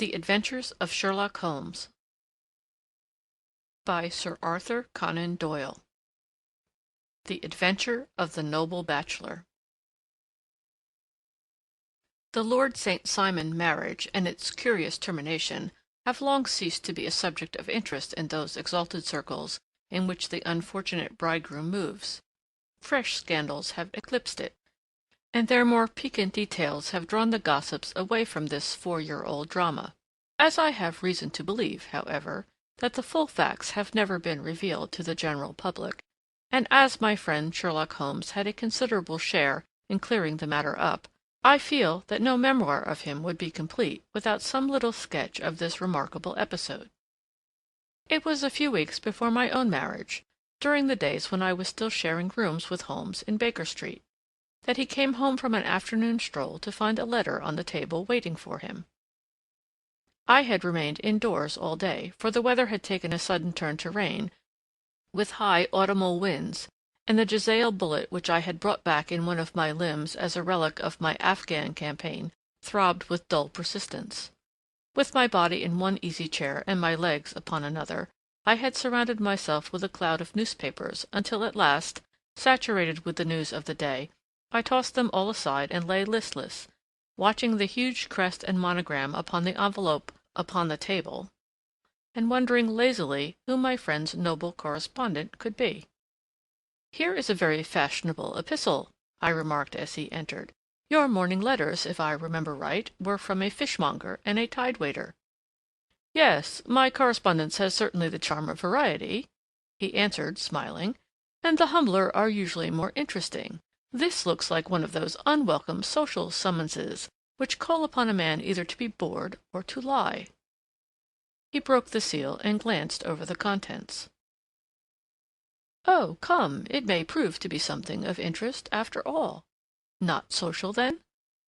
The Adventures of Sherlock Holmes by Sir Arthur Conan Doyle. The Adventure of the Noble Bachelor. The Lord St. Simon marriage and its curious termination have long ceased to be a subject of interest in those exalted circles in which the unfortunate bridegroom moves. Fresh scandals have eclipsed it, and their more piquant details have drawn the gossips away from this 4-year-old drama. As I have reason to believe, however, that the full facts have never been revealed to the general public, and as my friend Sherlock Holmes had a considerable share in clearing the matter up, I feel that no memoir of him would be complete without some little sketch of this remarkable episode. It was a few weeks before my own marriage, during the days when I was still sharing rooms with Holmes in Baker Street, that he came home from an afternoon stroll to find a letter on the table waiting for him. I had remained indoors all day, for the weather had taken a sudden turn to rain, with high autumnal winds, and the Jezail bullet which I had brought back in one of my limbs as a relic of my Afghan campaign throbbed with dull persistence. With my body in one easy chair and my legs upon another, I had surrounded myself with a cloud of newspapers until at last, saturated with the news of the day, I tossed them all aside and lay listless, watching the huge crest and monogram upon the envelope upon the table, and wondering lazily who my friend's noble correspondent could be. "Here is a very fashionable epistle," I remarked as he entered. "Your morning letters, if I remember right, were from a fishmonger and a tide-waiter." "Yes, my correspondence has certainly the charm of variety," he answered, smiling, "and the humbler are usually more interesting. This looks like one of those unwelcome social summonses which call upon a man either to be bored or to lie." He broke the seal and glanced over the contents. "Oh, come, it may prove to be something of interest after all. Not social, then?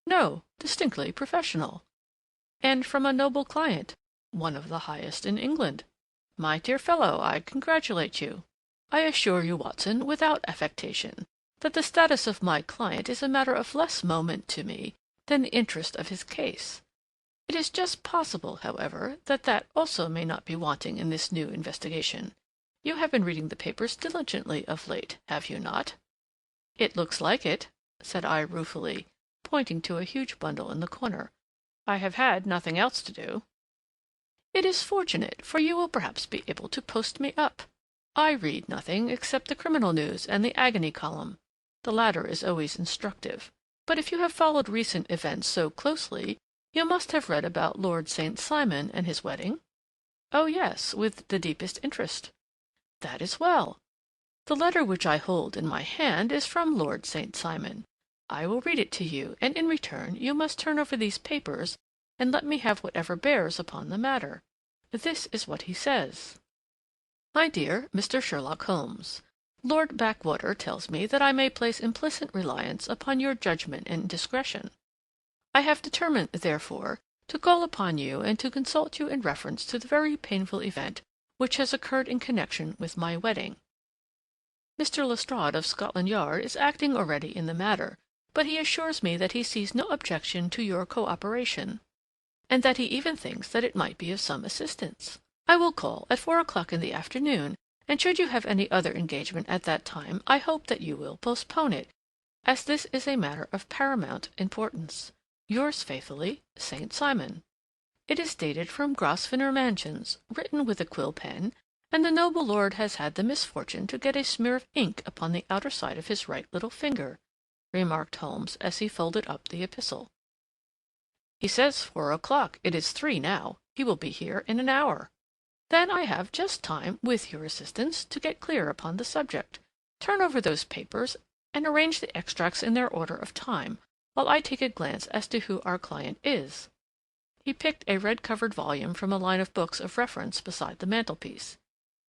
No, distinctly professional. And from a noble client, one of the highest in England. My dear fellow, I congratulate you. I assure you, Watson, without affectation, that the status of my client is a matter of less moment to me than the interest of his case. It is just possible, however, that that also may not be wanting in this new investigation. You have been reading the papers diligently of late, have you not?" "It looks like it," said I ruefully, pointing to a huge bundle in the corner. "I have had nothing else to do." "It is fortunate, for you will perhaps be able to post me up. I read nothing except the criminal news and the agony column. The latter is always instructive. But if you have followed recent events so closely, you must have read about Lord St. Simon and his wedding?" "Oh, yes, with the deepest interest." "That is well. The letter which I hold in my hand is from Lord St. Simon. I will read it to you, and in return you must turn over these papers and let me have whatever bears upon the matter. This is what he says: "My dear Mr. Sherlock Holmes, Lord Backwater tells me that I may place implicit reliance upon your judgment and discretion. I have determined, therefore, to call upon you and to consult you in reference to the very painful event which has occurred in connection with my wedding. Mr. Lestrade of Scotland Yard is acting already in the matter, but he assures me that he sees no objection to your co-operation, and that he even thinks that it might be of some assistance. I will call at 4 o'clock in the afternoon, and should you have any other engagement at that time, I hope that you will postpone it, as this is a matter of paramount importance. Yours faithfully, St. Simon." It is dated from Grosvenor Mansions, written with a quill pen, and the noble lord has had the misfortune to get a smear of ink upon the outer side of his right little finger, remarked Holmes as he folded up the epistle. "He says 4 o'clock. It is 3 now. He will be here in an hour. Then I have just time, with your assistance, to get clear upon the subject. Turn over those papers and arrange the extracts in their order of time, while I take a glance as to who our client is." He picked a red-covered volume from a line of books of reference beside the mantelpiece.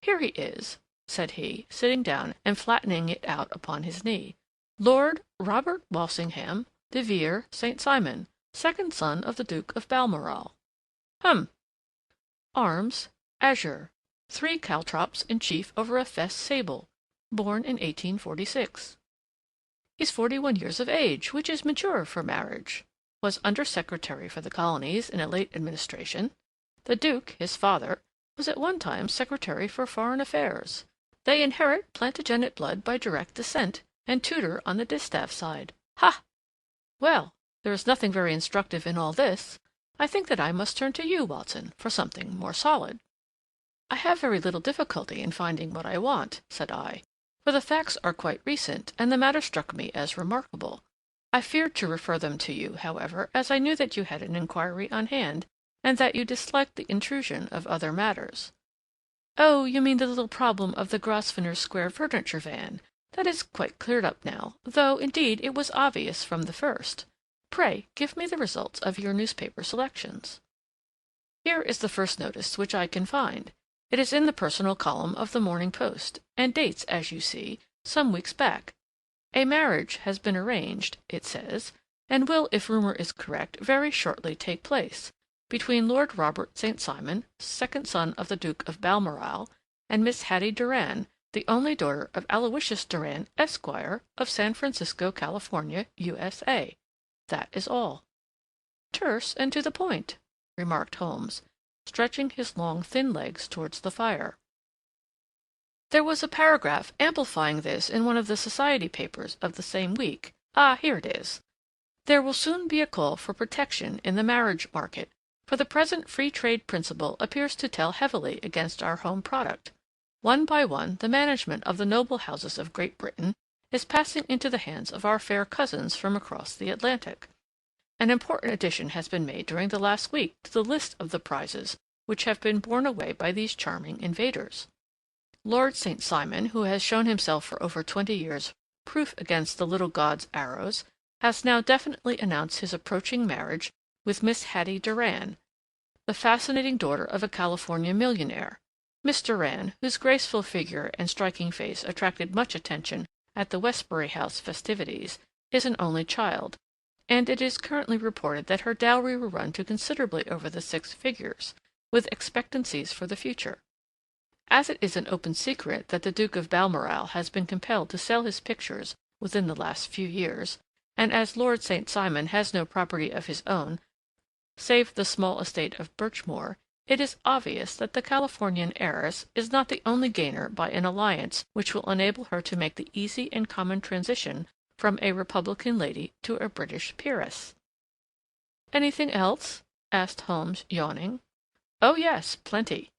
"Here he is," said he, sitting down and flattening it out upon his knee. "Lord Robert Walsingham de Vere St. Simon, second son of the Duke of Balmoral. Hum. Arms, azure. 3 caltrops in chief over a fess sable. Born in 1846. He's 41 years of age, which is mature for marriage. was Under-Secretary for the Colonies in a late administration. The Duke, his father, was at one time Secretary for Foreign Affairs. They inherit Plantagenet blood by direct descent, and Tudor on the distaff side. Ha! Well, there is nothing very instructive in all this. I think that I must turn to you, Watson, for something more solid. I have very little difficulty in finding what I want, said I, for the facts are quite recent, and the matter struck me as remarkable. I feared to refer them to you, however, as I knew that you had an inquiry on hand, and that you disliked the intrusion of other matters. Oh, you mean the little problem of the Grosvenor Square furniture van. That is quite cleared up now, though, indeed, it was obvious from the first. Pray, give me the results of your newspaper selections. Here is the first notice which I can find. It is in the personal column of the Morning Post, and dates, as you see, some weeks back. A marriage has been arranged, it says, and will, if rumour is correct, very shortly take place, between Lord Robert St. Simon, second son of the Duke of Balmoral, and Miss Hattie Doran, the only daughter of Aloysius Doran, Esquire, of San Francisco, California, USA. That is all. Terse and to the point, remarked Holmes, stretching his long, thin legs towards the fire. There was a paragraph amplifying this in one of the society papers of the same week. Ah, here it is. There will soon be a call for protection in the marriage market, for the present free trade principle appears to tell heavily against our home product. One by one, the management of the noble houses of Great Britain is passing into the hands of our fair cousins from across the Atlantic. An important addition has been made during the last week to the list of the prizes which have been borne away by these charming invaders. Lord St. Simon, who has shown himself for over 20 years proof against the little god's arrows, has now definitely announced his approaching marriage with Miss Hattie Doran, the fascinating daughter of a California millionaire. Miss Doran, whose graceful figure and striking face attracted much attention at the Westbury House festivities, is an only child, and it is currently reported that her dowry will run to considerably over the 6 figures, with expectancies for the future. As it is an open secret that the Duke of Balmoral has been compelled to sell his pictures within the last few years, and as Lord St. Simon has no property of his own, save the small estate of Birchmoor, it is obvious that the Californian heiress is not the only gainer by an alliance which will enable her to make the easy and common transition from a Republican lady to a British peeress. "Anything else?" asked Holmes, yawning. "Oh, yes, plenty.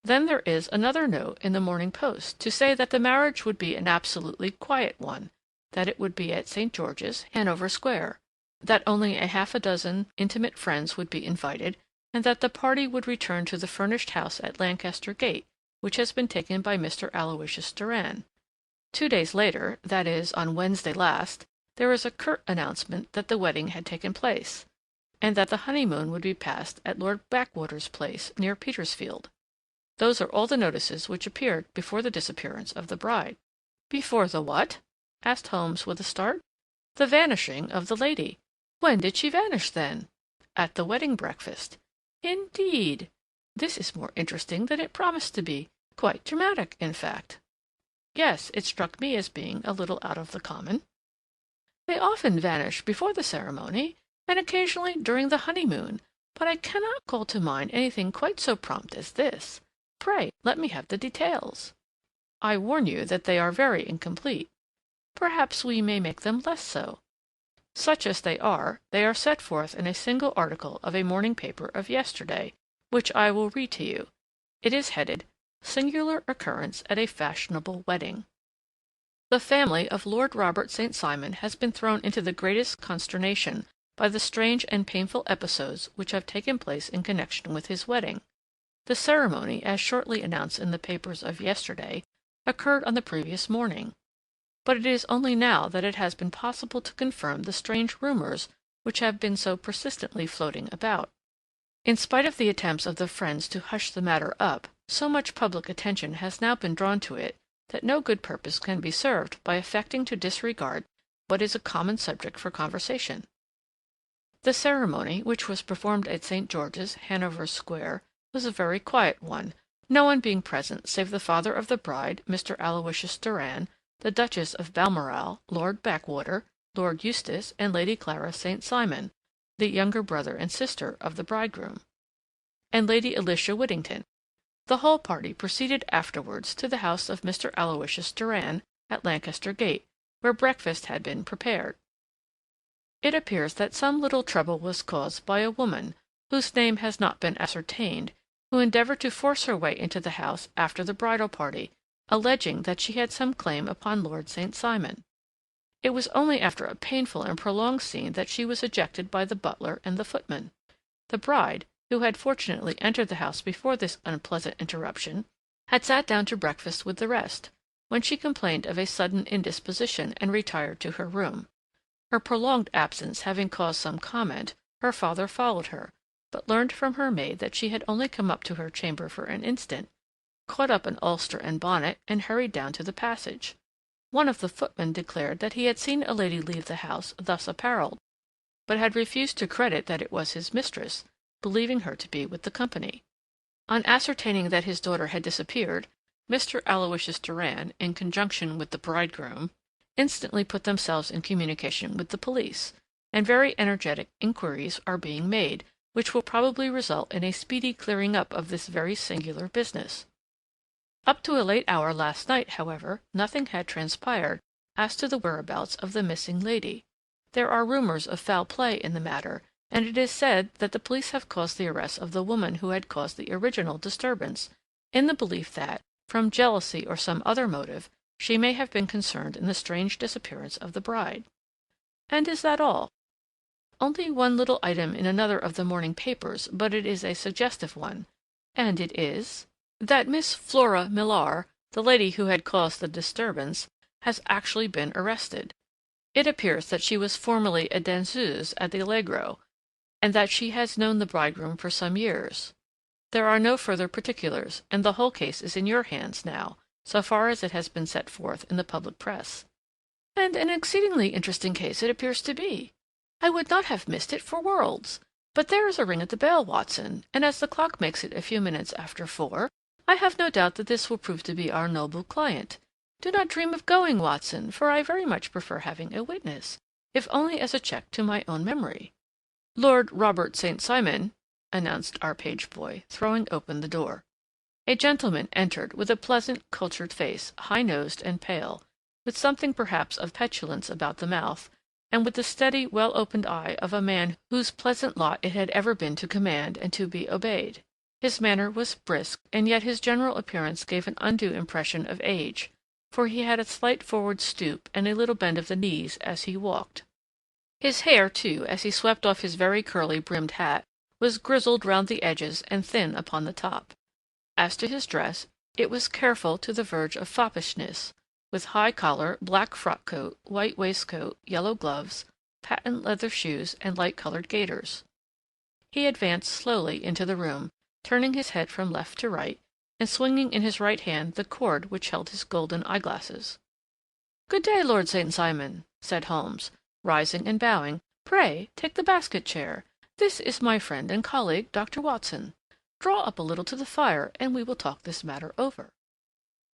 Then there is another note in the Morning Post to say that the marriage would be an absolutely quiet one, that it would be at St. George's, Hanover Square, that only a half a dozen intimate friends would be invited, and that the party would return to the furnished house at Lancaster Gate, which has been taken by Mr. Aloysius Doran. 2 days later, that is, on Wednesday last, there is a curt announcement that the wedding had taken place, and that the honeymoon would be passed at Lord Backwater's place near Petersfield. Those are all the notices which appeared before the disappearance of the bride." "Before the what?" asked Holmes with a start. "The vanishing of the lady. When did she vanish, then?" "At the wedding breakfast." "Indeed! This is more interesting than it promised to be. Quite dramatic, in fact." "Yes, it struck me as being a little out of the common." "They often vanish before the ceremony, and occasionally during the honeymoon, but I cannot call to mind anything quite so prompt as this. Pray, let me have the details." "I warn you that they are very incomplete." "Perhaps we may make them less so." "Such as they are set forth in a single article of a morning paper of yesterday, which I will read to you. It is headed, 'Singular Occurrence at a Fashionable Wedding.' The family of Lord Robert St. Simon has been thrown into the greatest consternation by the strange and painful episodes which have taken place in connection with his wedding. The ceremony, as shortly announced in the papers of yesterday, occurred on the previous morning, but it is only now that it has been possible to confirm the strange rumors which have been so persistently floating about. In spite of the attempts of the friends to hush the matter up, so much public attention has now been drawn to it that no good purpose can be served by affecting to disregard what is a common subject for conversation. The ceremony, which was performed at St. George's, Hanover Square, was a very quiet one, no one being present save the father of the bride, Mr. Aloysius Doran, the Duchess of Balmoral, Lord Backwater, Lord Eustace, and Lady Clara St. Simon, the younger brother and sister of the bridegroom, and Lady Alicia Whittington. The whole party proceeded afterwards to the house of Mr. Aloysius Doran at Lancaster Gate, where breakfast had been prepared. It appears that some little trouble was caused by a woman, whose name has not been ascertained, who endeavoured to force her way into the house after the bridal party, alleging that she had some claim upon Lord St. Simon. It was only after a painful and prolonged scene that she was ejected by the butler and the footman. The bride, who had fortunately entered the house before this unpleasant interruption, had sat down to breakfast with the rest, when she complained of a sudden indisposition and retired to her room. Her prolonged absence having caused some comment, her father followed her, but learned from her maid that she had only come up to her chamber for an instant, caught up an ulster and bonnet, and hurried down to the passage. One of the footmen declared that he had seen a lady leave the house thus apparelled, but had refused to credit that it was his mistress, believing her to be with the company. On ascertaining that his daughter had disappeared, Mr. Aloysius Doran, in conjunction with the bridegroom, instantly put themselves in communication with the police, and very energetic inquiries are being made, which will probably result in a speedy clearing up of this very singular business. Up to a late hour last night, however, nothing had transpired as to the whereabouts of the missing lady. There are rumors of foul play in the matter, and it is said that the police have caused the arrest of the woman who had caused the original disturbance, in the belief that, from jealousy or some other motive, she may have been concerned in the strange disappearance of the bride. And is that all? Only one little item in another of the morning papers, but it is a suggestive one, and it is that Miss Flora Millar, the lady who had caused the disturbance, has actually been arrested. It appears that she was formerly a danseuse at the Allegro, and that she has known the bridegroom for some years. There are no further particulars, and the whole case is in your hands now, so far as it has been set forth in the public press. And an exceedingly interesting case it appears to be. I would not have missed it for worlds. But there is a ring at the bell, Watson, and as the clock makes it a few minutes after 4, I have no doubt that this will prove to be our noble client. Do not dream of going, Watson, for I very much prefer having a witness, if only as a check to my own memory. Lord Robert St. Simon, announced our page boy, throwing open the door. A gentleman entered with a pleasant, cultured face, high-nosed and pale, with something perhaps of petulance about the mouth, and with the steady, well-opened eye of a man whose pleasant lot it had ever been to command and to be obeyed. His manner was brisk, and yet his general appearance gave an undue impression of age, for he had a slight forward stoop and a little bend of the knees as he walked. His hair, too, as he swept off his very curly brimmed hat, was grizzled round the edges and thin upon the top. As to his dress, it was careful to the verge of foppishness, with high collar, black frock coat, white waistcoat, yellow gloves, patent leather shoes, and light-colored gaiters. He advanced slowly into the room, turning his head from left to right, and swinging in his right hand the cord which held his golden eyeglasses. "Good day, Lord St. Simon," said Holmes, rising and bowing. "Pray take the basket chair. This is my friend and colleague, Dr. Watson. Draw up a little to the fire, and we will talk this matter over."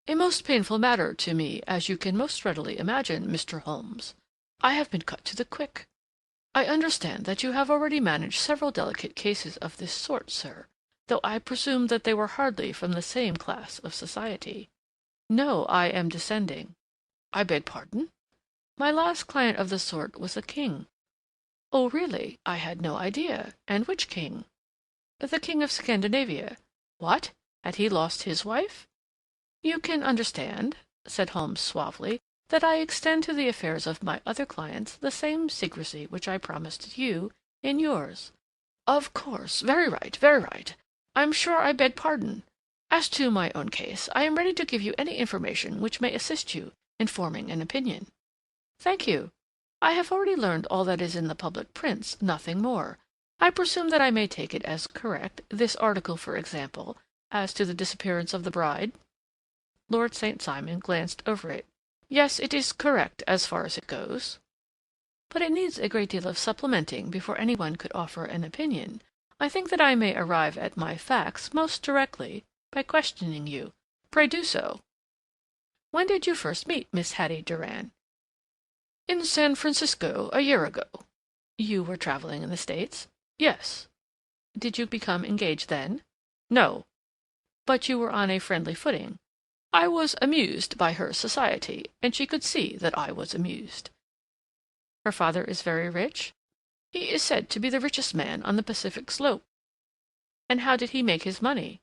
"A most painful matter to me, as you can most readily imagine, Mr. Holmes. I have been cut to the quick. I understand that you have already managed several delicate cases of this sort, sir, though I presume that they were hardly from the same class of society." "No, I am descending." "I beg pardon?" "My last client of the sort was a king." "Oh, really? I had no idea. And which king?" "The King of Scandinavia." "What? Had he lost his wife?" "You can understand," said Holmes suavely, "that I extend to the affairs of my other clients the same secrecy which I promised you in yours." "Of course. Very right, very right. I'm sure I beg pardon. As to my own case, I am ready to give you any information which may assist you in forming an opinion." "Thank you. I have already learned all that is in the public prints, nothing more. I presume that I may take it as correct, this article, for example, as to the disappearance of the bride?" Lord St. Simon glanced over it. "Yes, it is correct as far as it goes." "But it needs a great deal of supplementing before any one could offer an opinion. I think that I may arrive at my facts most directly by questioning you." "Pray do so." "When did you first meet Miss Hattie Doran?" "In San Francisco, a year ago." You were traveling in the States? Yes. Did you become engaged then? No. But you were on a friendly footing. I was amused by her society, and she could see that I was amused. Her father is very rich? He is said to be the richest man on the Pacific slope. And how did he make his money?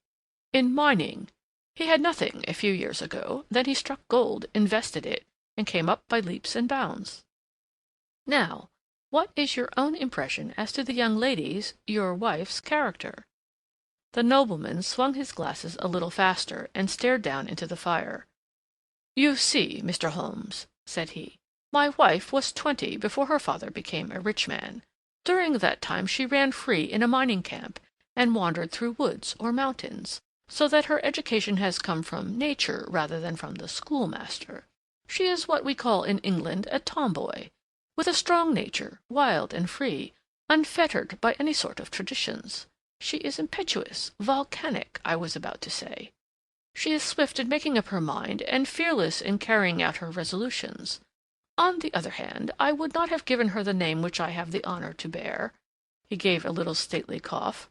In mining. He had nothing a few years ago, then he struck gold, invested it, and came up by leaps and bounds. Now, what is your own impression as to the young lady's, your wife's, character? The nobleman swung his glasses a little faster and stared down into the fire. You see, Mr. Holmes, said he, my wife was 20 before her father became a rich man. During that time she ran free in a mining camp and wandered through woods or mountains, so that her education has come from nature rather than from the schoolmaster. She is what we call in England a tomboy, with a strong nature, wild and free, unfettered by any sort of traditions. She is impetuous, volcanic, I was about to say. She is swift in making up her mind and fearless in carrying out her resolutions. On the other hand, I would not have given her the name which I have the honor to bear. He gave a little stately cough.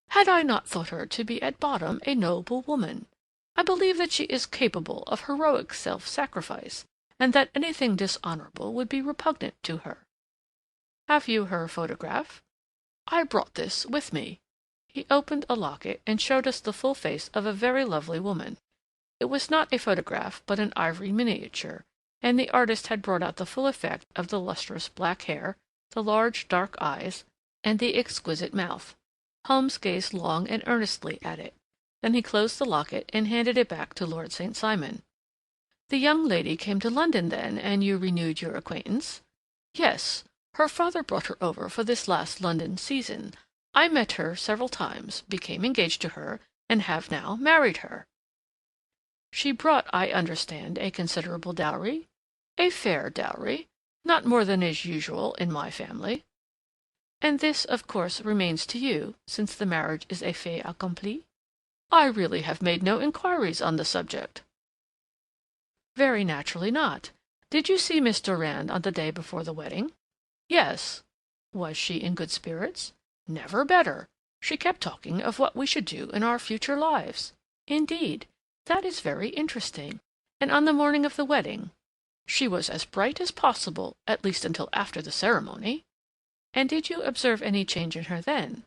Had I not thought her to be at bottom a noble woman. I believe that she is capable of heroic self-sacrifice, and that anything dishonorable would be repugnant to her. Have you her photograph? I brought this with me. He opened a locket and showed us the full face of a very lovely woman. It was not a photograph, but an ivory miniature, and the artist had brought out the full effect of the lustrous black hair, the large dark eyes, and the exquisite mouth. Holmes gazed long and earnestly at it. Then he closed the locket and handed it back to Lord St. Simon. The young lady came to London then, and you renewed your acquaintance? Yes. Her father brought her over for this last London season. I met her several times, became engaged to her, and have now married her. She brought, I understand, a considerable dowry? A fair dowry, not more than is usual in my family. And this, of course, remains to you, since the marriage is a fait accompli? I really have made no inquiries on the subject. Very naturally not. Did you see Miss Durand on the day before the wedding? Yes. Was she in good spirits? Never better. She kept talking of what we should do in our future lives. Indeed, that is very interesting. And on the morning of the wedding? She was as bright as possible, at least until after the ceremony. And did you observe any change in her then?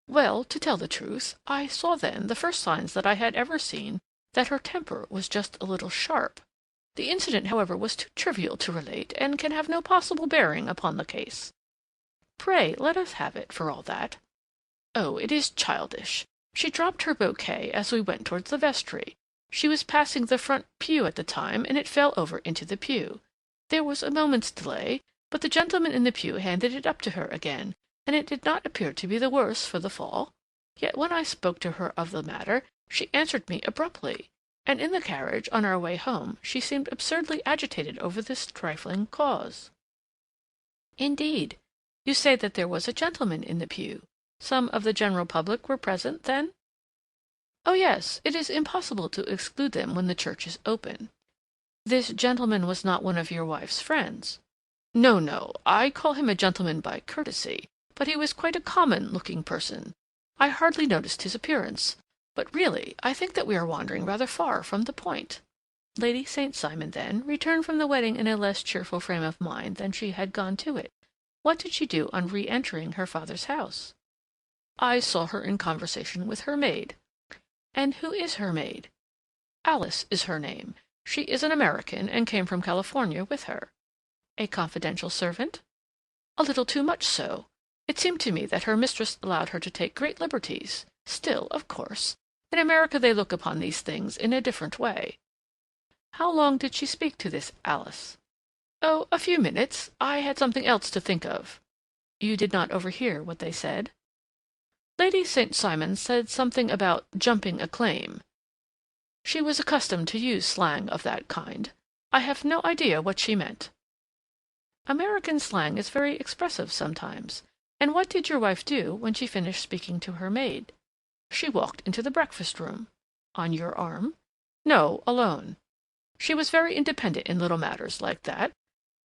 Well, to tell the truth, I saw then the first signs that I had ever seen that her temper was just a little sharp. The incident, however, was too trivial to relate, and can have no possible bearing upon the case. Pray, let us have it, for all that. Oh, it is childish. She dropped her bouquet as we went towards the vestry. She was passing the front pew at the time, and it fell over into the pew. There was a moment's delay, but the gentleman in the pew handed it up to her again, and it did not appear to be the worse for the fall. Yet when I spoke to her of the matter, she answered me abruptly, and in the carriage, on our way home, she seemed absurdly agitated over this trifling cause. Indeed. You say that there was a gentleman in the pew. Some of the general public were present, then? Oh, yes, it is impossible to exclude them when the church is open. This gentleman was not one of your wife's friends. No, no, I call him a gentleman by courtesy, but he was quite a common-looking person. I hardly noticed his appearance. But really, I think that we are wandering rather far from the point. Lady St. Simon, then, returned from the wedding in a less cheerful frame of mind than she had gone to it. What did she do on re-entering her father's house? I saw her in conversation with her maid. And who is her maid? Alice is her name. She is an American, and came from California with her. A confidential servant? A little too much so. It seemed to me that her mistress allowed her to take great liberties. Still, of course, in America they look upon these things in a different way. How long did she speak to this Alice? Oh, a few minutes. I had something else to think of. You did not overhear what they said? Lady St. Simon said something about jumping a claim. She was accustomed to use slang of that kind. I have no idea what she meant. American slang is very expressive sometimes. And what did your wife do when she finished speaking to her maid? She walked into the breakfast-room. On your arm? No, alone. She was very independent in little matters like that.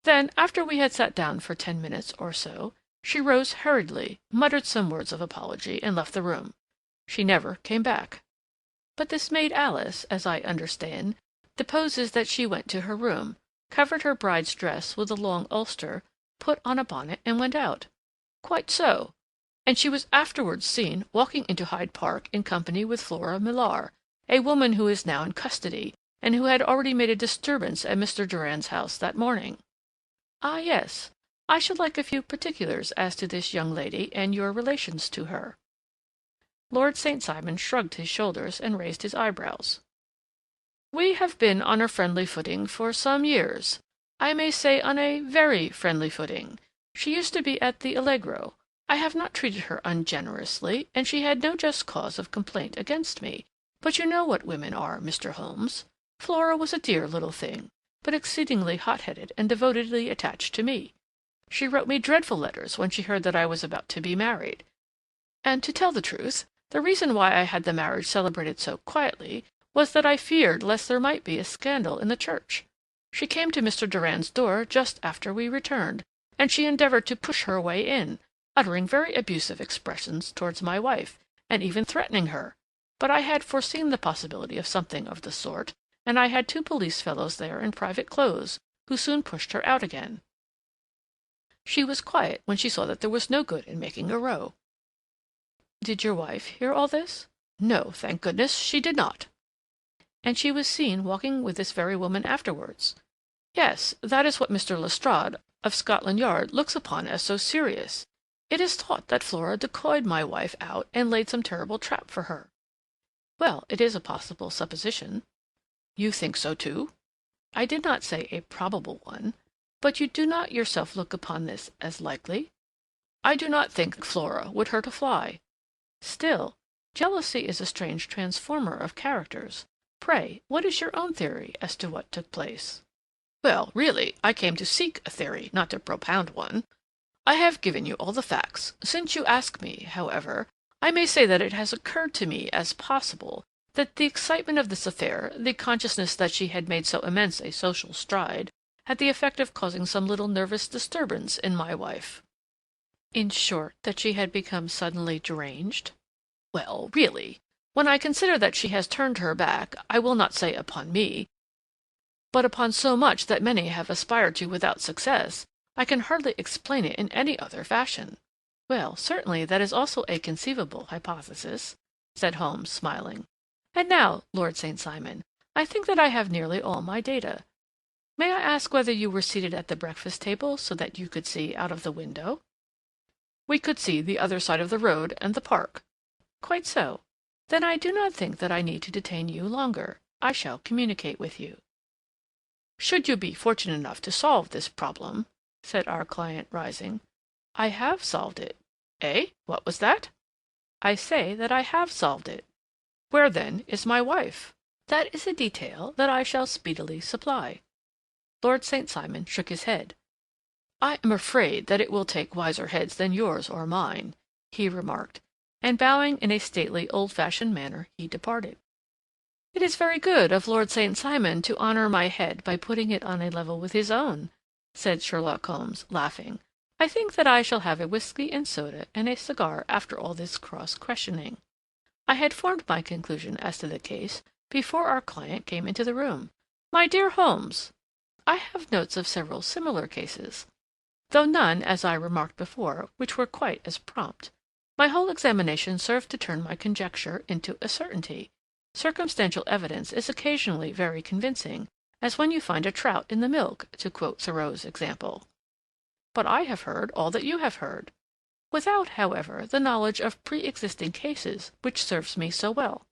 Then, after we had sat down for 10 minutes or so, she rose hurriedly, muttered some words of apology, and left the room. She never came back. But this maid Alice, as I understand, deposes that she went to her room, covered her bride's dress with a long ulster, put on a bonnet, and went out. Quite so. And she was afterwards seen walking into Hyde Park in company with Flora Millar, a woman who is now in custody, and who had already made a disturbance at Mr. Durand's house that morning. Ah, yes. I should like a few particulars as to this young lady and your relations to her." Lord St. Simon shrugged his shoulders and raised his eyebrows. "We have been on a friendly footing for some years. I may say on a very friendly footing. She used to be at the Allegro. I have not treated her ungenerously, and she had no just cause of complaint against me. But you know what women are, Mr. Holmes. Flora was a dear little thing, but exceedingly hot-headed and devotedly attached to me. She wrote me dreadful letters when she heard that I was about to be married. And to tell the truth, the reason why I had the marriage celebrated so quietly was that I feared lest there might be a scandal in the church. She came to Mr. Durand's door just after we returned, and she endeavored to push her way in, uttering very abusive expressions towards my wife, and even threatening her. But I had foreseen the possibility of something of the sort, and I had 2 police fellows there in private clothes, who soon pushed her out again. She was quiet when she saw that there was no good in making a row." "Did your wife hear all this?" "No, thank goodness, she did not." "And she was seen walking with this very woman afterwards?" "Yes, that is what Mr. Lestrade, of Scotland Yard, looks upon as so serious. It is thought that Flora decoyed my wife out and laid some terrible trap for her." "Well, it is a possible supposition." "You think so, too?" "I did not say a probable one. But you do not yourself look upon this as likely?" "I do not think Flora would hurt a fly." "Still, jealousy is a strange transformer of characters. Pray, what is your own theory as to what took place?" "Well, really, I came to seek a theory, not to propound one. I have given you all the facts. Since you ask me, however, I may say that it has occurred to me as possible that the excitement of this affair, the consciousness that she had made so immense a social stride, had the effect of causing some little nervous disturbance in my wife." "In short, that she had become suddenly deranged?" "Well, really, when I consider that she has turned her back, I will not say upon me, but upon so much that many have aspired to without success, I can hardly explain it in any other fashion." "Well, certainly that is also a conceivable hypothesis," said Holmes, smiling. "And now, Lord St. Simon, I think that I have nearly all my data. May I ask whether you were seated at the breakfast table so that you could see out of the window?" "We could see the other side of the road and the park." "Quite so. Then I do not think that I need to detain you longer. I shall communicate with you." "Should you be fortunate enough to solve this problem," said our client, rising. "I have solved it." "Eh? What was that?" "I say that I have solved it." "Where, then, is my wife?" "That is a detail that I shall speedily supply." Lord St. Simon shook his head. "I am afraid that it will take wiser heads than yours or mine," he remarked, and bowing in a stately, old-fashioned manner, he departed. "It is very good of Lord St. Simon to honor my head by putting it on a level with his own," said Sherlock Holmes, laughing. "I think that I shall have a whiskey and soda and a cigar after all this cross-questioning." I had formed my conclusion as to the case before our client came into the room. "My dear Holmes, I have notes of several similar cases, though none, as I remarked before, which were quite as prompt. My whole examination served to turn my conjecture into a certainty. Circumstantial evidence is occasionally very convincing, as when you find a trout in the milk, to quote Thoreau's example. But I have heard all that you have heard, without, however, the knowledge of pre-existing cases which serves me so well.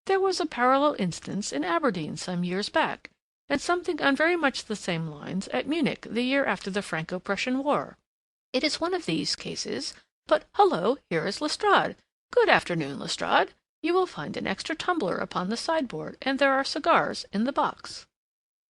There was a parallel instance in Aberdeen some years back, and something on very much the same lines at Munich the year after the Franco-Prussian War. It is one of these cases, but hullo, here is Lestrade. Good afternoon, Lestrade. You will find an extra tumbler upon the sideboard, and there are cigars in the box."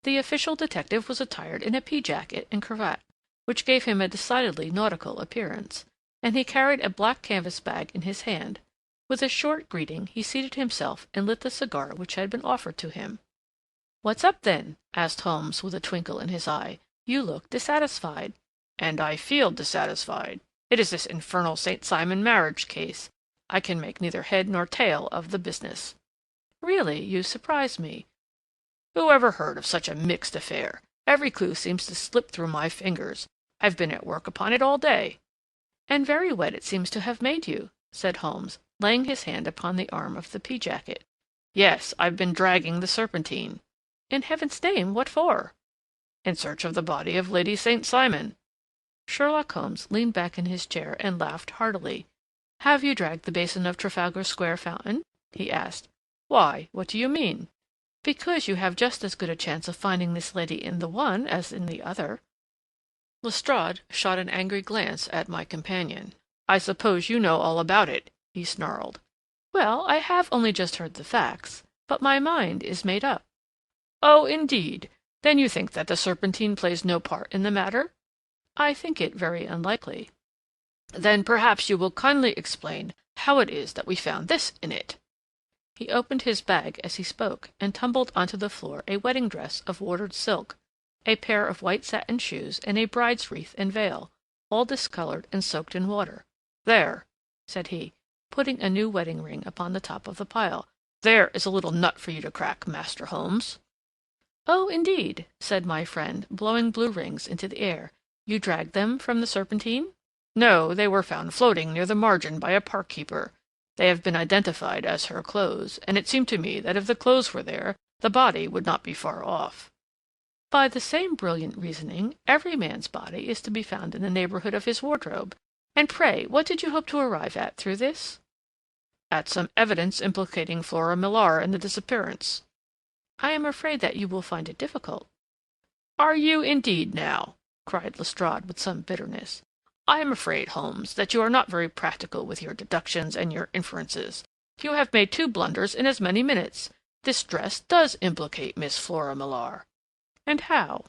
The official detective was attired in a pea-jacket and cravat, which gave him a decidedly nautical appearance, and he carried a black canvas bag in his hand. With a short greeting he seated himself and lit the cigar which had been offered to him. "What's up, then?" asked Holmes with a twinkle in his eye. You look dissatisfied." "And I feel dissatisfied. It is this infernal St. Simon marriage case. I can make neither head nor tail of the business." "Really, you surprise me." "Who ever heard of such a mixed affair? Every clue seems to slip through my fingers. I've been at work upon it all day." "And very wet it seems to have made you," said Holmes, laying his hand upon the arm of the pea jacket. "Yes, I've been dragging the Serpentine." "In heaven's name, what for?" "In search of the body of Lady St. Simon." Sherlock Holmes leaned back in his chair and laughed heartily. "Have you dragged the basin of Trafalgar Square fountain?" he asked. "Why, what do you mean?" "Because you have just as good a chance of finding this lady in the one as in the other." Lestrade shot an angry glance at my companion. "I suppose you know all about it," he snarled. "Well, I have only just heard the facts, but my mind is made up." "Oh, indeed! Then you think that the Serpentine plays no part in the matter?" "I think it very unlikely." "Then perhaps you will kindly explain how it is that we found this in it." He opened his bag as he spoke, and tumbled onto the floor a wedding dress of watered silk, a pair of white satin shoes, and a bride's wreath and veil, all discolored and soaked in water. "There," said he, putting a new wedding ring upon the top of the pile. "There is a little nut for you to crack, Master Holmes." "Oh, indeed," said my friend, blowing blue rings into the air. "You dragged them from the Serpentine?" "No, they were found floating near the margin by a park keeper. They have been identified as her clothes, and it seemed to me that if the clothes were there, the body would not be far off." "By the same brilliant reasoning, every man's body is to be found in the neighborhood of his wardrobe. And pray, what did you hope to arrive at through this?" "At some evidence implicating Flora Millar in the disappearance." "I am afraid that you will find it difficult." "Are you indeed, now?" cried Lestrade with some bitterness. "I am afraid, Holmes, that you are not very practical with your deductions and your inferences. You have made two blunders in as many minutes. This dress does implicate Miss Flora Millar." "And how?"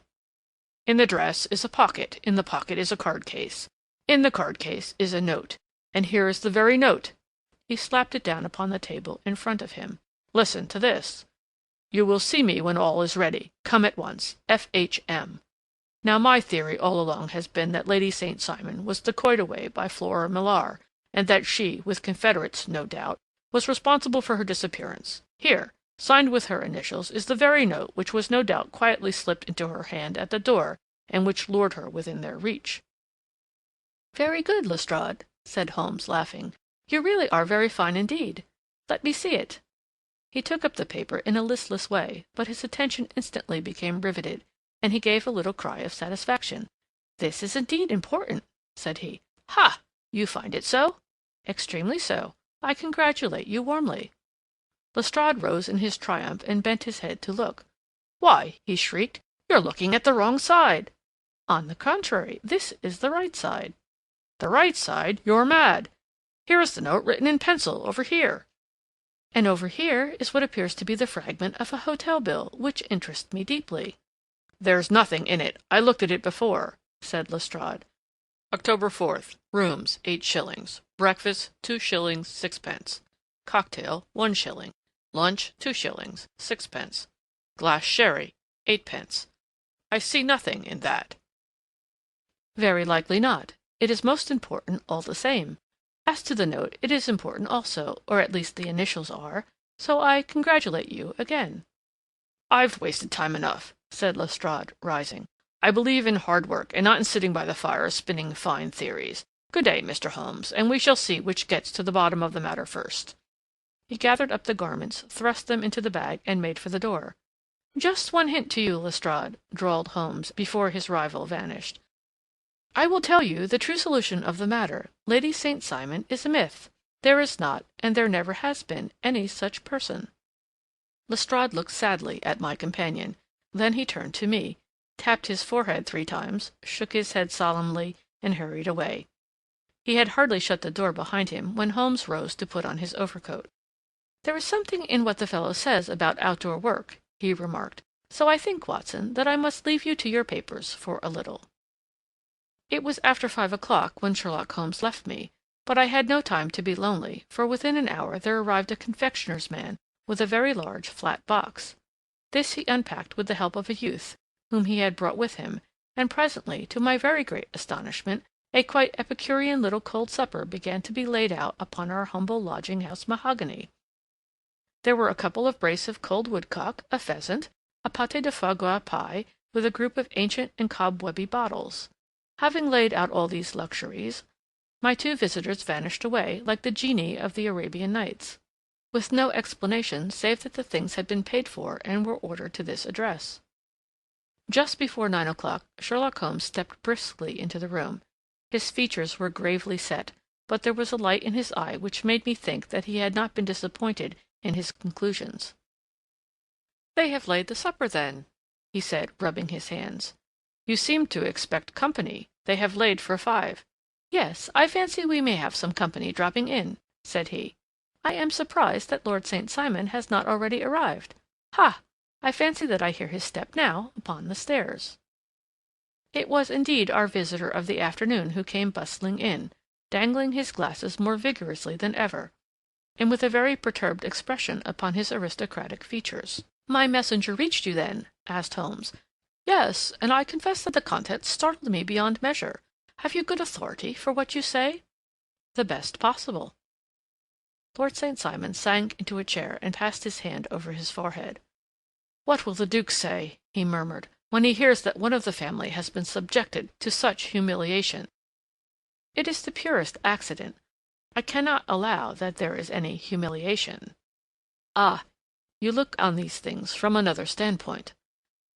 "In the dress is a pocket, in the pocket is a card case. In the card case is a note, and here is the very note." He slapped it down upon the table in front of him. "Listen to this. You will see me when all is ready. Come at once. F.H.M. Now my theory all along has been that Lady St. Simon was decoyed away by Flora Millar, and that she, with confederates no doubt, was responsible for her disappearance. Here, signed with her initials, is the very note which was no doubt quietly slipped into her hand at the door, and which lured her within their reach." "Very good, Lestrade," said Holmes, laughing. "You really are very fine indeed. Let me see it." He took up the paper in a listless way, but his attention instantly became riveted, and he gave a little cry of satisfaction. "This is indeed important," said he. "Ha! You find it so?" "Extremely so. I congratulate you warmly." Lestrade rose in his triumph and bent his head to look. "Why," he shrieked, "you're looking at the wrong side." "On the contrary, this is the right side." "The right side? You're mad. Here is the note written in pencil, over here." "And over here is what appears to be the fragment of a hotel bill, which interests me deeply." "There's nothing in it. I looked at it before," said Lestrade. "October 4th. Rooms, 8 shillings. Breakfast, 2 shillings, 6 pence. Cocktail, 1 shilling. Lunch, 2 shillings, 6 pence. Glass sherry, 8 pence. I see nothing in that." "Very likely not. It is most important all the same. As to the note, it is important also, or at least the initials are, so I congratulate you again." "I've wasted time enough," said Lestrade, rising. "I believe in hard work, and not in sitting by the fire spinning fine theories. Good day, Mr. Holmes, and we shall see which gets to the bottom of the matter first." He gathered up the garments, thrust them into the bag, and made for the door. "Just one hint to you, Lestrade," drawled Holmes, before his rival vanished. "I will tell you the true solution of the matter. Lady St. Simon is a myth. There is not, and there never has been, any such person." Lestrade looked sadly at my companion. Then he turned to me, tapped his forehead 3 times, shook his head solemnly, and hurried away. He had hardly shut the door behind him when Holmes rose to put on his overcoat. "There is something in what the fellow says about outdoor work," he remarked, "so I think, Watson, that I must leave you to your papers for a little." It was after 5 o'clock when Sherlock Holmes left me, but I had no time to be lonely, for within an hour there arrived a confectioner's man with a very large flat box. This he unpacked with the help of a youth, whom he had brought with him, and presently, to my very great astonishment, a quite Epicurean little cold supper began to be laid out upon our humble lodging-house mahogany. There were a couple of brace of cold woodcock, a pheasant, a pâté de foie gras pie, with a group of ancient and cobwebby bottles. Having laid out all these luxuries, my two visitors vanished away, like the genii of the Arabian Nights, with no explanation save that the things had been paid for and were ordered to this address. Just before 9 o'clock, Sherlock Holmes stepped briskly into the room. His features were gravely set, but there was a light in his eye which made me think that he had not been disappointed in his conclusions. "They have laid the supper, then," he said, rubbing his hands. "You seem to expect company. They have laid for 5. "Yes, I fancy we may have some company dropping in," said he. "I am surprised that Lord St. Simon has not already arrived. Ha! I fancy that I hear his step now upon the stairs." It was indeed our visitor of the afternoon who came bustling in, dangling his glasses more vigorously than ever, and with a very perturbed expression upon his aristocratic features. "My messenger reached you, then?" asked Holmes. "Yes, and I confess that the contents startled me beyond measure. Have you good authority for what you say?" "The best possible." Lord St. Simon sank into a chair and passed his hand over his forehead. "What will the Duke say," he murmured, "when he hears that one of the family has been subjected to such humiliation?" "It is the purest accident. I cannot allow that there is any humiliation." "Ah, you look on these things from another standpoint."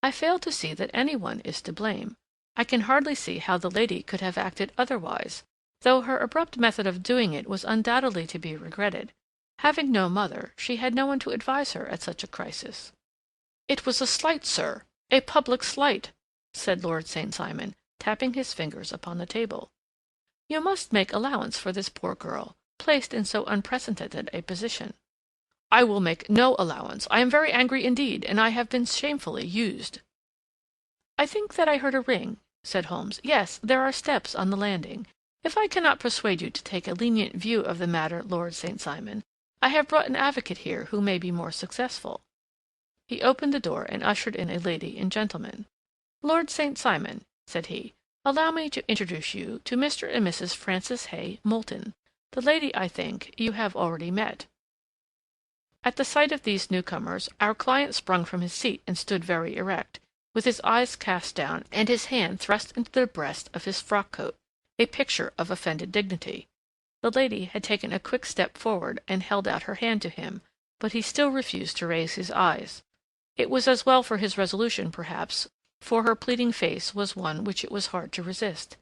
"I fail to see that any one is to blame. I can hardly see how the lady could have acted otherwise, though her abrupt method of doing it was undoubtedly to be regretted. Having no mother, she had no one to advise her at such a crisis." "It was a slight, sir, a public slight," said Lord St. Simon, tapping his fingers upon the table. "You must make allowance for this poor girl, placed in so unprecedented a position." "I will make no allowance. I am very angry indeed, and I have been shamefully used." "I think that I heard a ring," said Holmes. "Yes, there are steps on the landing. If I cannot persuade you to take a lenient view of the matter, Lord St. Simon, I have brought an advocate here who may be more successful." He opened the door and ushered in a lady and gentleman. "Lord St. Simon," said he, "allow me to introduce you to Mr. and Mrs. Francis Hay Moulton. The lady, I think, you have already met." At the sight of these newcomers, our client sprung from his seat and stood very erect, with his eyes cast down and his hand thrust into the breast of his frock-coat, a picture of offended dignity. The lady had taken a quick step forward and held out her hand to him, but he still refused to raise his eyes. It was as well for his resolution, perhaps, for her pleading face was one which it was hard to resist.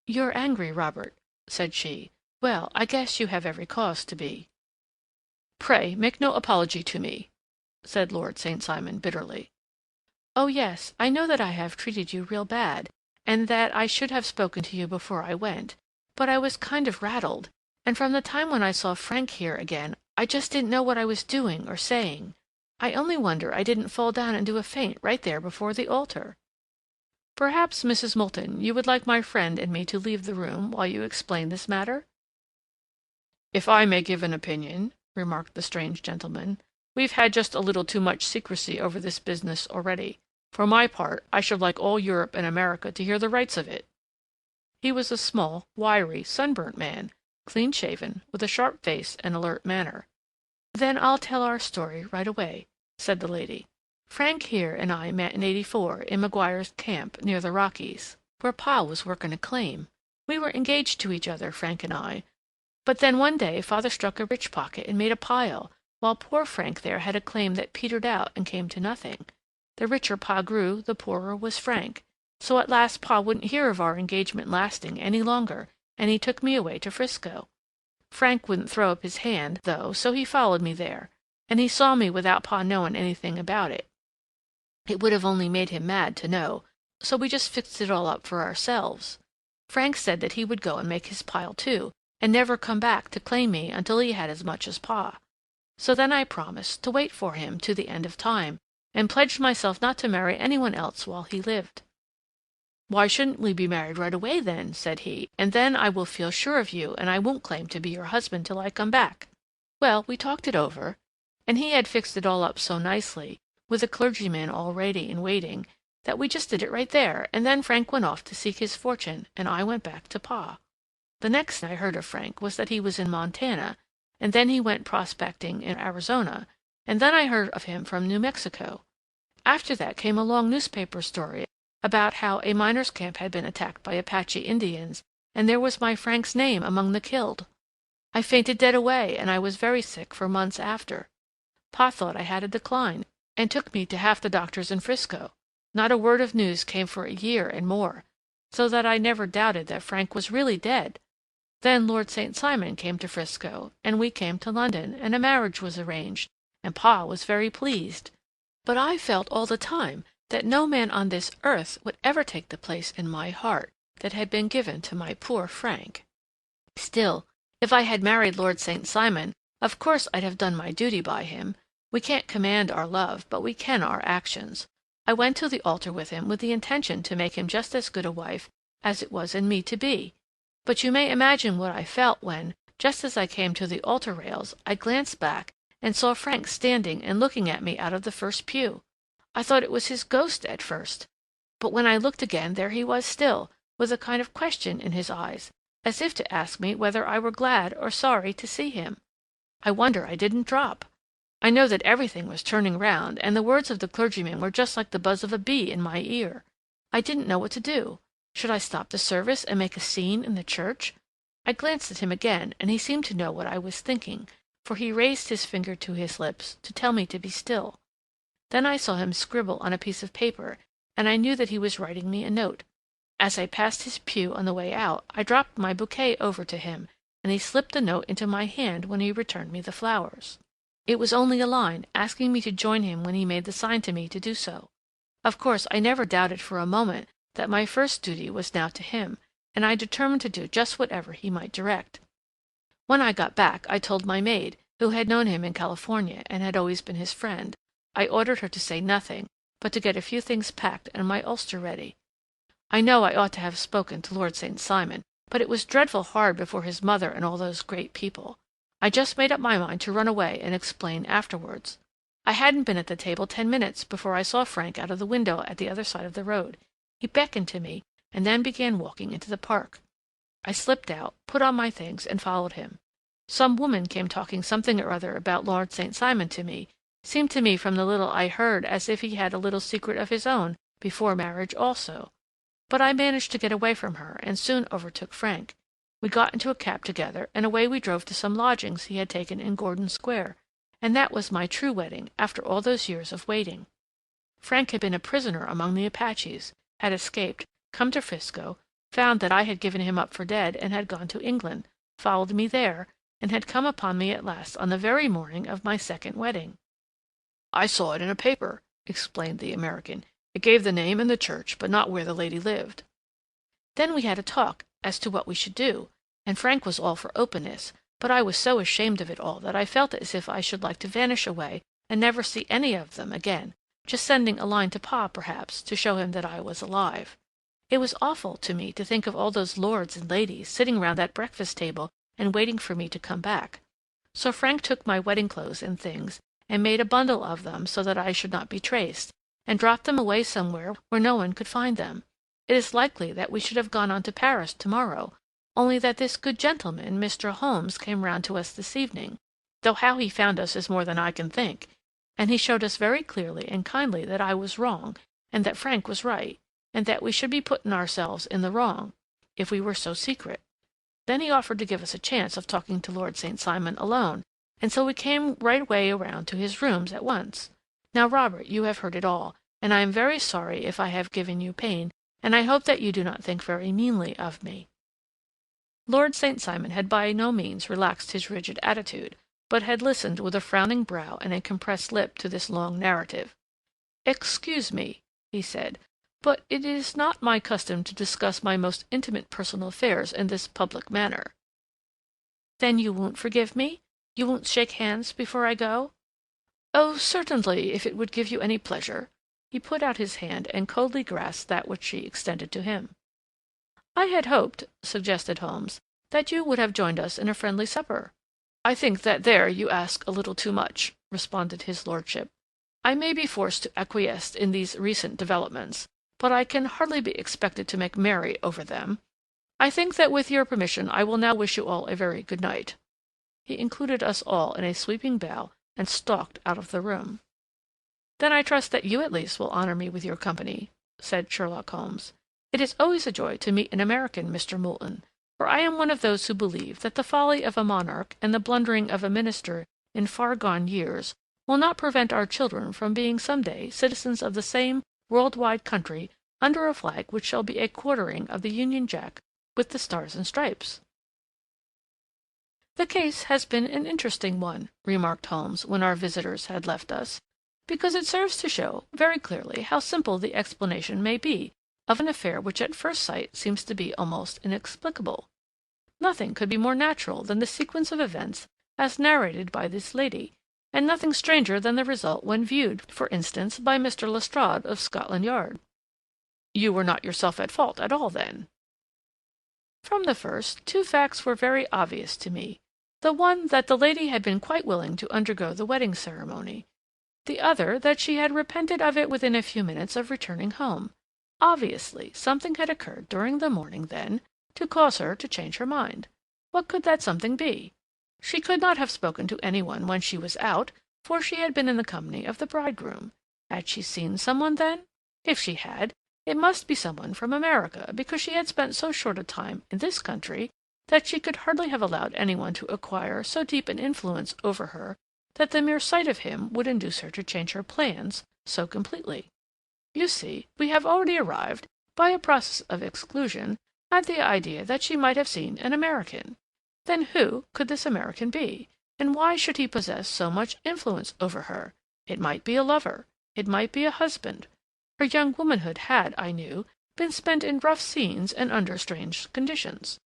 "You're angry, Robert," said she. "Well, I guess you have every cause to be." "Pray make no apology to me," said Lord St. Simon bitterly. "Oh, yes, I know that I have treated you real bad, and that I should have spoken to you before I went, but I was kind of rattled, and from the time when I saw Frank here again, I just didn't know what I was doing or saying. I only wonder I didn't fall down and do a faint right there before the altar." "Perhaps, Mrs. Moulton, you would like my friend and me to leave the room while you explain this matter?" "If I may give an opinion," remarked the strange gentleman, "we've had just a little too much secrecy over this business already. For my part, I should like all Europe and America to hear the rights of it." He was a small, wiry, sunburnt man, clean-shaven, with a sharp face and alert manner. "Then I'll tell our story right away," said the lady. "Frank here and I met in '84 in Maguire's camp near the Rockies, where Pa was working a claim. We were engaged to each other, Frank and I, but then one day Father struck a rich pocket and made a pile, while poor Frank there had a claim that petered out and came to nothing. The richer Pa grew, the poorer was Frank. So at last Pa wouldn't hear of our engagement lasting any longer, and he took me away to Frisco. Frank wouldn't throw up his hand, though, so he followed me there, and he saw me without Pa knowing anything about it. It would have only made him mad to know, so we just fixed it all up for ourselves. Frank said that he would go and make his pile too, and never come back to claim me until he had as much as Pa. So then I promised to wait for him to the end of time, and pledged myself not to marry anyone else while he lived. "Why shouldn't we be married right away, then?" said he, "and then I will feel sure of you, and I won't claim to be your husband till I come back." Well, we talked it over, and he had fixed it all up so nicely, with a clergyman all ready and waiting, that we just did it right there, and then Frank went off to seek his fortune, and I went back to Pa. The next I heard of Frank was that he was in Montana, and then he went prospecting in Arizona, and then I heard of him from New Mexico. After that came a long newspaper story about how a miners' camp had been attacked by Apache Indians, and there was my Frank's name among the killed. I fainted dead away, and I was very sick for months after. Pa thought I had a decline, and took me to half the doctors in Frisco. Not a word of news came for a year and more, so that I never doubted that Frank was really dead. Then Lord St. Simon came to Frisco, and we came to London, and a marriage was arranged, and Pa was very pleased. But I felt all the time that no man on this earth would ever take the place in my heart that had been given to my poor Frank. Still, if I had married Lord St. Simon, of course I'd have done my duty by him. We can't command our love, but we can our actions. I went to the altar with him with the intention to make him just as good a wife as it was in me to be. But you may imagine what I felt when, just as I came to the altar rails, I glanced back and saw Frank standing and looking at me out of the first pew. I thought it was his ghost at first, but when I looked again there he was still, with a kind of question in his eyes, as if to ask me whether I were glad or sorry to see him. I wonder I didn't drop. I know that everything was turning round, and the words of the clergyman were just like the buzz of a bee in my ear. I didn't know what to do. Should I stop the service and make a scene in the church? I glanced at him again, and he seemed to know what I was thinking, for he raised his finger to his lips to tell me to be still. Then I saw him scribble on a piece of paper, and I knew that he was writing me a note. As I passed his pew on the way out, I dropped my bouquet over to him, and he slipped the note into my hand when he returned me the flowers. It was only a line, asking me to join him when he made the sign to me to do so. Of course, I never doubted for a moment that my first duty was now to him, and I determined to do just whatever he might direct. When I got back, I told my maid, who had known him in California and had always been his friend. I ordered her to say nothing, but to get a few things packed and my ulster ready. I know I ought to have spoken to Lord St. Simon, but it was dreadful hard before his mother and all those great people. I just made up my mind to run away and explain afterwards. I hadn't been at the table 10 minutes before I saw Frank out of the window at the other side of the road. He beckoned to me, and then began walking into the park. I slipped out, put on my things, and followed him. Some woman came talking something or other about Lord St. Simon to me. Seemed to me from the little I heard as if he had a little secret of his own before marriage also. But I managed to get away from her, and soon overtook Frank. We got into a cab together, and away we drove to some lodgings he had taken in Gordon Square, and that was my true wedding after all those years of waiting. Frank had been a prisoner among the Apaches, had escaped, come to Frisco, found that I had given him up for dead and had gone to England, followed me there, and had come upon me at last on the very morning of my second wedding. "I saw it in a paper," explained the American. "It gave the name and the church, but not where the lady lived." Then we had a talk as to what we should do, and Frank was all for openness, but I was so ashamed of it all that I felt as if I should like to vanish away and never see any of them again, just sending a line to Pa, perhaps, to show him that I was alive. It was awful to me to think of all those lords and ladies sitting round that breakfast table and waiting for me to come back. So Frank took my wedding clothes and things, and made a bundle of them so that I should not be traced, and dropped them away somewhere where no one could find them. It is likely that we should have gone on to Paris tomorrow, only that this good gentleman, Mr. Holmes, came round to us this evening, though how he found us is more than I can think, and he showed us very clearly and kindly that I was wrong, and that Frank was right, and that we should be putting ourselves in the wrong, if we were so secret. Then he offered to give us a chance of talking to Lord St. Simon alone, and so we came right away around to his rooms at once. Now, Robert, you have heard it all, and I am very sorry if I have given you pain, and I hope that you do not think very meanly of me." Lord St. Simon had by no means relaxed his rigid attitude, but had listened with a frowning brow and a compressed lip to this long narrative. "Excuse me," he said, "but it is not my custom to discuss my most intimate personal affairs in this public manner." "Then you won't forgive me? You won't shake hands before I go?" "Oh, certainly, if it would give you any pleasure." He put out his hand and coldly grasped that which she extended to him. "I had hoped," suggested Holmes, "that you would have joined us in a friendly supper." "I think that there you ask a little too much," responded his lordship. "I may be forced to acquiesce in these recent developments, but I can hardly be expected to make merry over them. I think that with your permission I will now wish you all a very good night." He included us all in a sweeping bow and stalked out of the room. "Then I trust that you at least will honor me with your company," said Sherlock Holmes. "It is always a joy to meet an American, Mr. Moulton, for I am one of those who believe that the folly of a monarch and the blundering of a minister in far-gone years will not prevent our children from being some day citizens of the same world-wide country under a flag which shall be a quartering of the Union Jack with the Stars and Stripes." "The case has been an interesting one," remarked Holmes when our visitors had left us, "because it serves to show very clearly how simple the explanation may be of an affair which at first sight seems to be almost inexplicable. Nothing could be more natural than the sequence of events as narrated by this lady, and nothing stranger than the result when viewed, for instance, by Mr. Lestrade of Scotland Yard." "You were not yourself at fault at all, then?" "From the first, two facts were very obvious to me. The one that the lady had been quite willing to undergo the wedding ceremony. The other that she had repented of it within a few minutes of returning home. Obviously, something had occurred during the morning, then, to cause her to change her mind. What could that something be? She could not have spoken to any one when she was out, for she had been in the company of the bridegroom. Had she seen some one, then? If she had, it must be some one from America, because she had spent so short a time in this country that she could hardly have allowed any one to acquire so deep an influence over her that the mere sight of him would induce her to change her plans so completely. You see, we have already arrived, by a process of exclusion, at the idea that she might have seen an American. Then who could this American be, and why should he possess so much influence over her? It might be a lover. It might be a husband. Her young womanhood had, I knew, been spent in rough scenes and under strange conditions.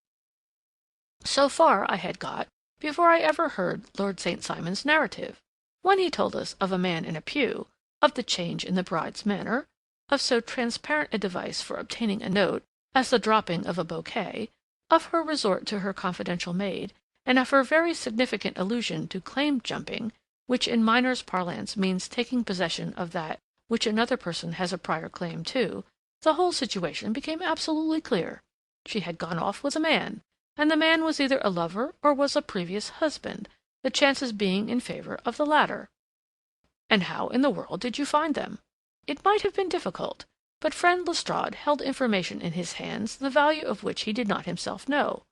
So far I had got before I ever heard Lord St. Simon's narrative, when he told us of a man in a pew, of the change in the bride's manner, of so transparent a device for obtaining a note as the dropping of a bouquet, of her resort to her confidential maid, and of her very significant allusion to claim-jumping, which in miners' parlance means taking possession of that which another person has a prior claim to. The whole situation became absolutely clear. She had gone off with a man, and the man was either a lover or was a previous husband, the chances being in favor of the latter. And how in the world did you find them? It might have been difficult, but friend Lestrade held information in his hands the value of which he did not himself know.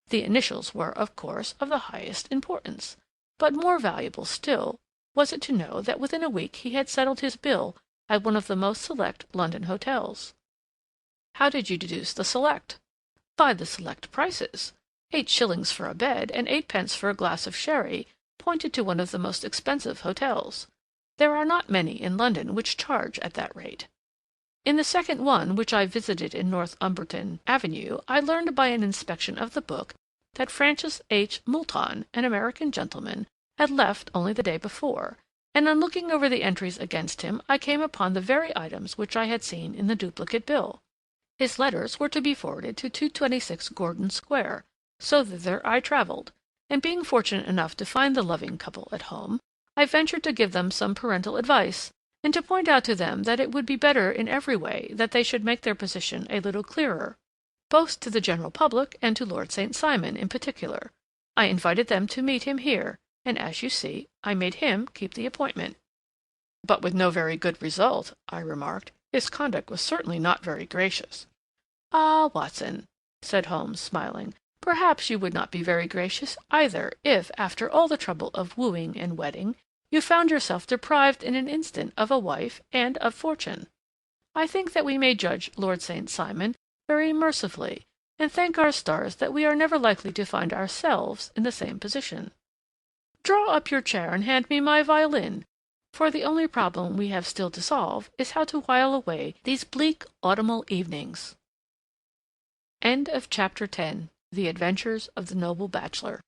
The initials were, of course, of the highest importance, but more valuable still was it to know that within a week he had settled his bill at one of the most select London hotels. How did you deduce the select? By the select prices. 8 shillings for a bed and 8 pence for a glass of sherry pointed to one of the most expensive hotels. There are not many in London which charge at that rate. In the second one, which I visited in Northumberton Avenue, I learned by an inspection of the book that Francis H. Moulton, an American gentleman, had left only the day before, and on looking over the entries against him I came upon the very items which I had seen in the duplicate bill. His letters were to be forwarded to 226 Gordon Square, so thither I travelled, and being fortunate enough to find the loving couple at home, I ventured to give them some parental advice, and to point out to them that it would be better in every way that they should make their position a little clearer, both to the general public and to Lord St. Simon in particular. I invited them to meet him here, and as you see, I made him keep the appointment." "But with no very good result," I remarked. "His conduct was certainly not very gracious." "Ah, Watson," said Holmes, smiling, "perhaps you would not be very gracious either if, after all the trouble of wooing and wedding, you found yourself deprived in an instant of a wife and of fortune. I think that we may judge Lord St. Simon very mercifully, and thank our stars that we are never likely to find ourselves in the same position. Draw up your chair and hand me my violin, for the only problem we have still to solve is how to while away these bleak autumnal evenings." End of Chapter 10. The Adventures of the Noble Bachelor.